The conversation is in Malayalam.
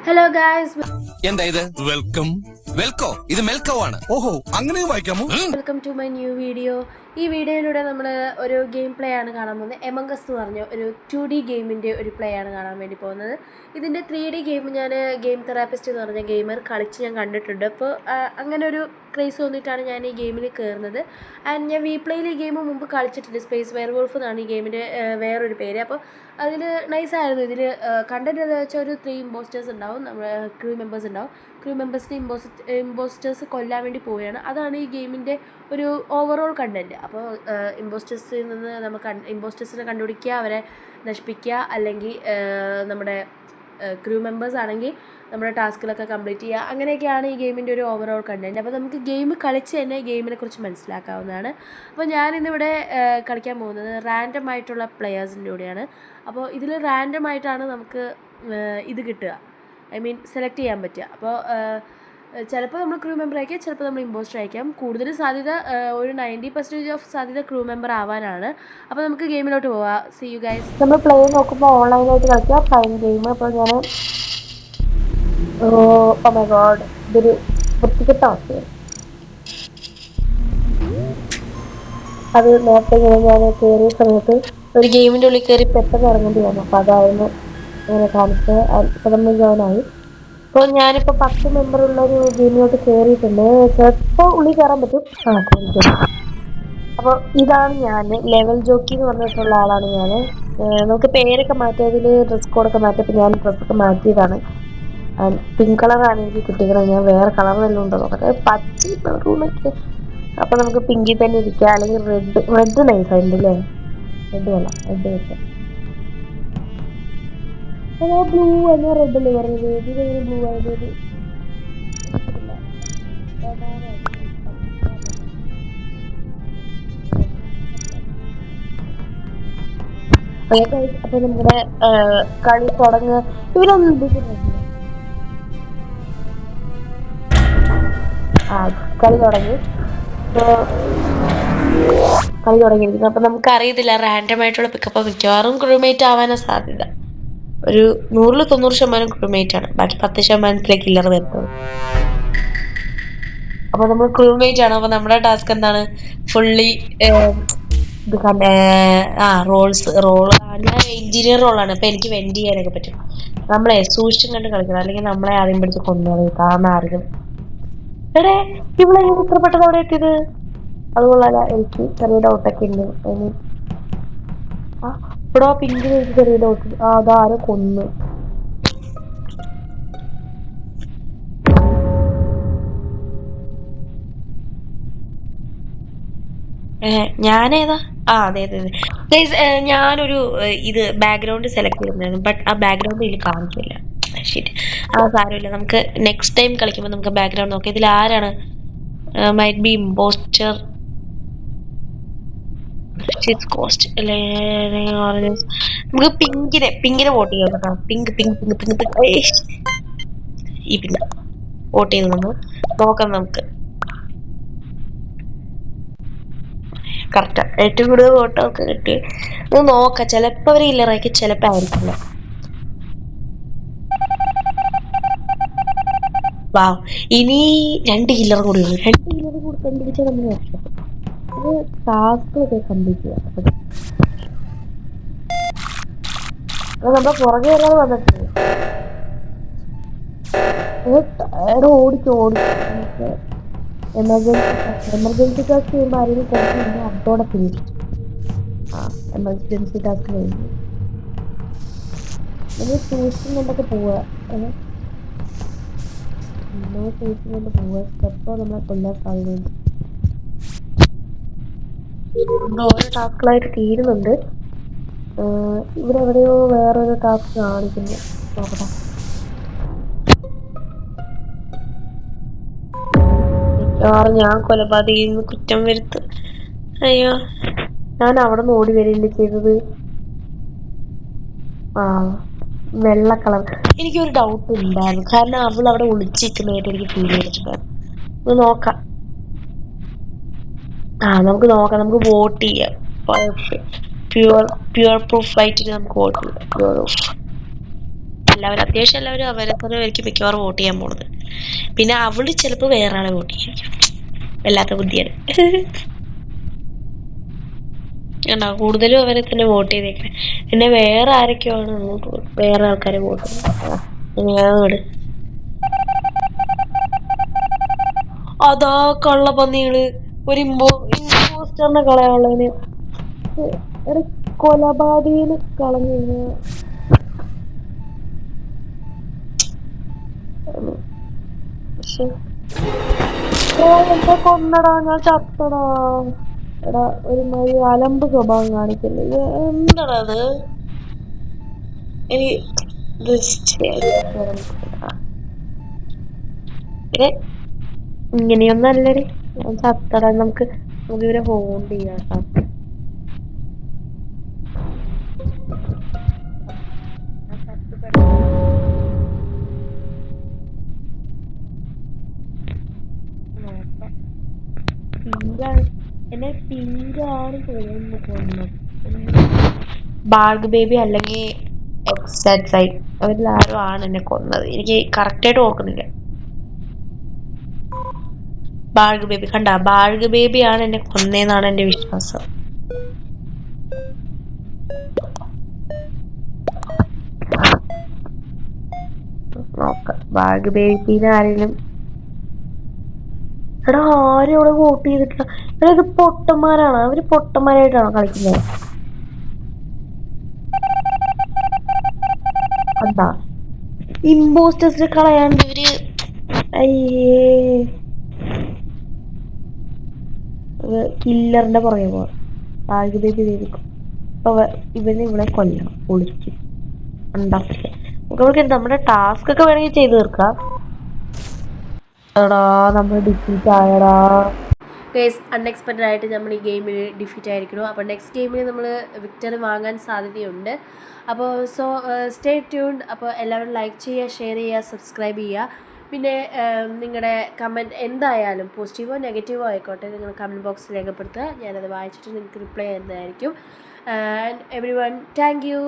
Hello guys, എന്താ ഇത് വെൽക്കം വെൽക്കോ ഇത് മെൽക്കോ ആണ് ഓഹോ അങ്ങനെയും വായിക്കാമോ welcome to my new video. ഈ വീഡിയോയിലൂടെ നമ്മൾ ഒരു ഗെയിം പ്ലേ ആണ് കാണാൻ പോകുന്നത്. എമംഗ് അസ് എന്ന് പറഞ്ഞ ഒരു 2D ഗെയിമിൻ്റെ ഒരു പ്ലേ ആണ് കാണാൻ വേണ്ടി പോകുന്നത്. ഇതിൻ്റെ 3D ഗെയിം ഞാൻ ഗെയിം തെറാപ്പിസ്റ്റ് എന്ന് പറഞ്ഞ ഗെയിമർ കളിച്ച് ഞാൻ കണ്ടിട്ടുണ്ട്. അപ്പോൾ അങ്ങനെ ഒരു ക്രേസ് തോന്നിയിട്ടാണ് ഞാൻ ഈ ഗെയിമിൽ കയറുന്നത്. ആൻഡ് ഞാൻ വി പ്ലേയിൽ ഈ ഗെയിം മുമ്പ് കളിച്ചിട്ടുണ്ട്. സ്പേസ് വെയർവോൾഫ് എന്നാണ് ഈ ഗെയിമിൻ്റെ വേറൊരു പേര്. അപ്പോൾ അതിൽ നൈസായിരുന്നു. ഇതിൽ കണ്ടൻറ്റ് എന്താ വെച്ചാൽ ഒരു 3 ഇമ്പോസ്റ്റേഴ്സ് ഉണ്ടാവും, നമ്മൾ ക്രൂ മെമ്പേഴ്സ് ഉണ്ടാവും. ക്രൂ മെമ്പേഴ്സിനെ ഇമ്പോസ്റ്റേഴ്സ് കൊല്ലാൻ വേണ്ടി പോവുകയാണ്. അതാണ് ഈ ഗെയിമിൻ്റെ ഒരു ഓവറോൾ കണ്ടൻറ്റ്. അപ്പോൾ ഇമ്പോസ്റ്റേഴ്സിൽ നിന്ന് നമുക്ക് ഇമ്പോസ്റ്റേഴ്സിനെ കണ്ടുപിടിക്കുക, അവരെ നശിപ്പിക്കുക, അല്ലെങ്കിൽ നമ്മുടെ ക്രൂ മെമ്പേഴ്സ് ആണെങ്കിൽ നമ്മുടെ ടാസ്കിലൊക്കെ കംപ്ലീറ്റ് ചെയ്യുക. അങ്ങനെയൊക്കെയാണ് ഈ ഗെയിമിൻ്റെ ഒരു ഓവറോൾ കണ്ടൻറ്റ്. അപ്പോൾ നമുക്ക് ഗെയിം കളിച്ച് തന്നെ ഗെയിമിനെ കുറിച്ച് മനസ്സിലാക്കാവുന്നതാണ്. അപ്പോൾ ഞാനിന്നിവിടെ കളിക്കാൻ പോകുന്നത് റാൻഡം ആയിട്ടുള്ള പ്ലെയേഴ്സിൻ്റെ കൂടെയാണ്. അപ്പോൾ ഇതിൽ റാൻഡം ആയിട്ടാണ് നമുക്ക് ഇത് കിട്ടുക, ഐ മീൻ സെലക്ട് ചെയ്യാൻ പറ്റുക. അപ്പോൾ ചിലപ്പോൾ നമ്മൾ ക്രൂ മെമ്പർ അയക്കാം, ചിലപ്പോൾ നമ്മൾ ഇമ്പോസ്റ്റർ അയക്കാം. കൂടുതൽ സാധ്യത ഒരു 90% ഓഫ് സാധ്യത ക്രൂ മെമ്പർ ആവാനാണ്. അപ്പോൾ നമുക്ക് ഗെയിമിലോട്ട് പോവാം. See you guys. നമ്മൾ പ്ലേ നോക്കുമ്പോൾ ഓൺലൈനായിട്ട് കളിക്കാം, ഫൈൻ ഗെയിം. അപ്പോൾ ഞാൻ ഓ മൈ ഗോഡ്, ഇതൊരു വൃത്തികെട്ട അവസ്ഥയാണ്. അത് നേരത്തെ ഇങ്ങനെ ഞാൻ കയറിയ സമയത്ത് ഒരു ഗെയിമിൻ്റെ ഉള്ളിൽ കയറി പെട്ടെന്ന് ഇറങ്ങേണ്ടി വന്നു. അപ്പോൾ അതായിരുന്നു ഇങ്ങനെ കാണിച്ചത്. ഇപ്പോൾ നമ്മൾ ജോയിനായി. അപ്പോൾ ഞാനിപ്പോൾ 10 മെമ്പറുള്ള ഒരു ഗെയിമിലോട്ട് കയറിയിട്ടുണ്ട്. ചിലപ്പോൾ ഉള്ളിൽ കയറാൻ പറ്റും. അപ്പോൾ ഇതാണ് ഞാൻ, ലെവൽ ജോക്കി എന്ന് പറഞ്ഞിട്ടുള്ള ആളാണ് ഞാൻ. നമുക്ക് പേരൊക്കെ മാറ്റിയതിൽ ഡ്രസ് കോഡൊക്കെ മാറ്റിയപ്പോൾ ഞാൻ ഡ്രസ്സൊക്കെ മാറ്റിയതാണ്. പിങ്ക് കളറാണ് എനിക്ക് കിട്ടിയത്. ഞാൻ വേറെ കളർ വല്ലതും ഉണ്ടോ നോക്കട്ടെ. പച്ച മെറൂണൊക്കെ. അപ്പോൾ നമുക്ക് പിങ്കിൽ തന്നെ ഇരിക്കുക, അല്ലെങ്കിൽ റെഡ് നൈസായിട്ടുണ്ട് അല്ലേ? റെഡ് കൊള്ളാം, റെഡ് വെക്കാം. ബ്ലൂ എന്നാ റെഡ് അല്ലേ പറഞ്ഞത്? ഇതെങ്ങനെ ബ്ലൂ ആയത്? അപ്പൊ നമ്മുടെ കളി തുടങ്ങുക. ഇവരൊന്നും കളി തുടങ്ങി. കളി തുടങ്ങിയിരിക്കുന്നു. അപ്പൊ നമുക്ക് അറിയത്തില്ല, റാൻഡം ആയിട്ടുള്ള പിക്കപ്പ്. മിക്കവാറും ക്രൂമേറ്റ് ആവാനാ സാധ്യത. ഒരു 100-90% ക്രൂമേറ്റ് ആണ്, ബാക്കി 10% കില്ലർ വരുന്നത്. അപ്പൊ നമ്മൾ ക്രൂമേറ്റ് ആണ്. അപ്പൊ നമ്മുടെ ടാസ്ക് എന്താണ്? ഫുള്ളി ഇത് റോൾ ഞാൻ എഞ്ചിനീയർ റോളാണ്. അപ്പൊ എനിക്ക് വെൻഡ് ചെയ്യാനൊക്കെ പറ്റും. നമ്മളെ സൂക്ഷിച്ചും കണ്ട് കളിക്കണം, അല്ലെങ്കിൽ നമ്മളെ ആദ്യം പിടിച്ച് കൊണ്ടുപോയി കാരണം ആരും. എടേ, ഇവിടെ ഇത്ര പെട്ടെന്ന് അവിടെ എത്തിയത്? അതുകൊള്ളാല. എനിക്ക് ചെറിയ ഡൗട്ടൊക്കെ ഉണ്ട്. ഇവിടെ പിങ്കിന് എനിക്ക് ചെറിയ ഡൗട്ട്. അതാരോ കൊന്ന്. ഞാനേതാ? അതെ അതെ അതെ. ഞാനൊരു ഇത് ബാക്ക്ഗ്രൗണ്ട് സെലക്ട് ചെയ്തിട്ടുണ്ടായിരുന്നു, ബട്ട് ആ ബാക്ക്ഗ്രൗണ്ട് ഇതിൽ കാണിക്കില്ല. ശരി, സാരമില്ല. നമുക്ക് നെക്സ്റ്റ് ടൈം കളിക്കുമ്പോൾ നമുക്ക് ബാക്ക്ഗ്രൗണ്ട് നോക്കാം. ഇതിൽ ആരാണ്? മൈറ്റ് ബി ഇമ്പോസ്റ്റർ, നമുക്ക് പിങ്കിനെ വോട്ട് ചെയ്യാം കേട്ടോ. Pink pink pink pink pink ഈ പിങ്ക് വോട്ട് ചെയ്ത് നമ്മൾ നോക്കാം. നമുക്ക് കറക്റ്റാ, ഏറ്റവും കൂടുതൽ വോട്ടൊക്കെ കിട്ടി. നോക്കാം. ചിലപ്പോ അവര് ഇല്ലറാക്കി, ചിലപ്പോ ആയിരിക്കില്ല. വാവ്, ഇനി 2 കില്ലർ കൂടി ഉള്ളു. 2 കില്ലർ കൂടി കണ്ടുപിടിച്ചാൽ നമ്മൾ രക്ഷപ്പെട്ടു. ടാസ്കൊക്കെ കംപ്ലീറ്റ് ചെയ്യാം. നമ്മുടെ പുറകെ ഒരാൾ വന്നിട്ടുണ്ട്. ഓടിച്ചു. എമർജൻസി ടാസ്ക് ചെയ്യുമ്പോൾ ആരെങ്കിലും കുറച്ച് കഴിഞ്ഞാൽ അതോടെ ഫിനിഷ്. എമർജൻസി ടാസ്ക് കഴിഞ്ഞു നമ്മൾ സൂക്ഷിച്ചും കൊണ്ടൊക്കെ പോവുക. നമ്മൾ സൂക്ഷിച്ചും കൊണ്ട് പോവുക. സ്റ്റെപ്പോ നമ്മളെ കൊല്ലാൻ സാധ്യതയുണ്ട്. നമ്മുടെ ഓരോ ടാസ്കുകളായിട്ട് തീരുന്നുണ്ട്. ഇവിടെ എവിടെയോ വേറൊരു ടാസ്ക് കാണിക്കുന്നു. നോക്കട്ടെ. ഞാൻ കൊലപാതകം കുറ്റം വരുത്ത്. അയ്യോ, ഞാൻ അവിടെ നിന്ന് ഓടി വരില്ല ചെയ്തത്. വെള്ള കളർ. എനിക്കൊരു ഡൗട്ട് ഉണ്ടായിരുന്നു, കാരണം അവൾ അവിടെ ഒളിച്ചിരിക്കുന്നതായിട്ട് എനിക്ക് ഫീൽ ചെയ്തിട്ടുണ്ടായിരുന്നു. നോക്കാം. നമുക്ക് നോക്കാം. നമുക്ക് വോട്ട് ചെയ്യാം. പ്യുവർ പ്രൂഫ് ആയിട്ട് നമുക്ക് വോട്ട് ചെയ്യാം. എല്ലാവരും അത്യാവശ്യം എല്ലാവരും അവരൊക്കെ മിക്കവാറും വോട്ട് ചെയ്യാൻ പോണത്. പിന്നെ അവള് ചിലപ്പോൾ വേറെ ആളെ വോട്ട് ചെയ്യും. വല്ലാത്ത ബുദ്ധിയാണ്. കണ്ടോ, കൂടുതലും അവരെ തന്നെ വോട്ട് ചെയ്തേക്കണേ. പിന്നെ വേറെ ആരൊക്കെയാണ് വേറെ ആൾക്കാരെ വോട്ട് ചെയ്യുന്നത്. അതാ കള്ളപ്പന്നികള് ഒരു ഇമ്പോസ്റ്ററിനെ കളയാനുള്ളതിന് കൊലപാതകന് കളഞ്ഞു. പക്ഷെ എന്നെ കൊന്നടാ, ഞാൻ ചത്തടാ. എടാ ഒരു മാതിരി അലമ്പ് സ്വഭാവം കാണിക്കല്ലേ, എന്താടാ അത്? പിന്നെ ഇങ്ങനെയൊന്നല്ലേ, ഞാൻ ചത്തടാ. നമുക്ക് ഇവരെ ഹോൾഡ് ചെയ്യാം. എന്നെ പിങ്കാണ് തോന്നുന്നു. ബാർഗ് ബേബി അല്ലെങ്കിൽ എക്സാക്ട് അവരിൽ ആരും ആണ് എന്നെ കൊന്നത്. എനിക്ക് കറക്റ്റായിട്ട് ഓർക്കുന്നില്ല. ബാർഗ് ബേബി കണ്ട, ബാർഗ് ബേബിയാണ് എന്നെ കൊന്നേന്നാണ് എന്റെ വിശ്വാസം. നോക്കാം, ബാർഗ് ബേബിനെ ആരെങ്കിലും. എടാ, ആരും അവിടെ വോട്ട് ചെയ്തിട്ടില്ല. എടാ, ഇത് പൊട്ടന്മാരാണ്. അവര് പൊട്ടന്മാരായിട്ടാണോ കളിക്കുന്നത്? എന്താ ഇമ്പോസ്റ്റേഴ്സിനെ കളയാണ്ട് ഇവര്. അയ്യേ, കില്ലറിന്റെ പുറകെ പോവാ. ബാർഗ് ബേബി ചെയ്തിരിക്കും. അപ്പൊ ഇവന് ഇവിടെ കൊല്ലണം, പൊളിക്കും. നമുക്ക് നമ്മുടെ ടാസ്ക് ഒക്കെ വേണമെങ്കിൽ ചെയ്തു തീർക്കാം. എടാ, നമ്മൾ ഡിഫീറ്റ് ആയടാ. ഗൈസ്, അൺഎക്സ്പെക്റ്റഡ് ആയിട്ട് നമ്മൾ ഈ ഗെയിമിൽ ഡിഫീറ്റ് ആയിരിക്കണം. അപ്പോൾ നെക്സ്റ്റ് ഗെയിമിൽ നമ്മൾ വിക്ടറി വാങ്ങാൻ സാധ്യതയുണ്ട്. അപ്പോൾ സ്റ്റേ ട്യൂൺഡ്. അപ്പോൾ എല്ലാവരും ലൈക്ക് ചെയ്യുക, ഷെയർ ചെയ്യുക, സബ്സ്ക്രൈബ് ചെയ്യുക. പിന്നെ നിങ്ങളുടെ കമൻറ്റ് എന്തായാലും പോസിറ്റീവോ നെഗറ്റീവോ ആയിക്കോട്ടെ, നിങ്ങൾ കമൻറ്റ് ബോക്സിൽ രേഖപ്പെടുത്തുക. ഞാനത് വായിച്ചിട്ട് നിങ്ങൾക്ക് റിപ്ലൈ ചെയ്യുന്നതായിരിക്കും. And every one, thank you.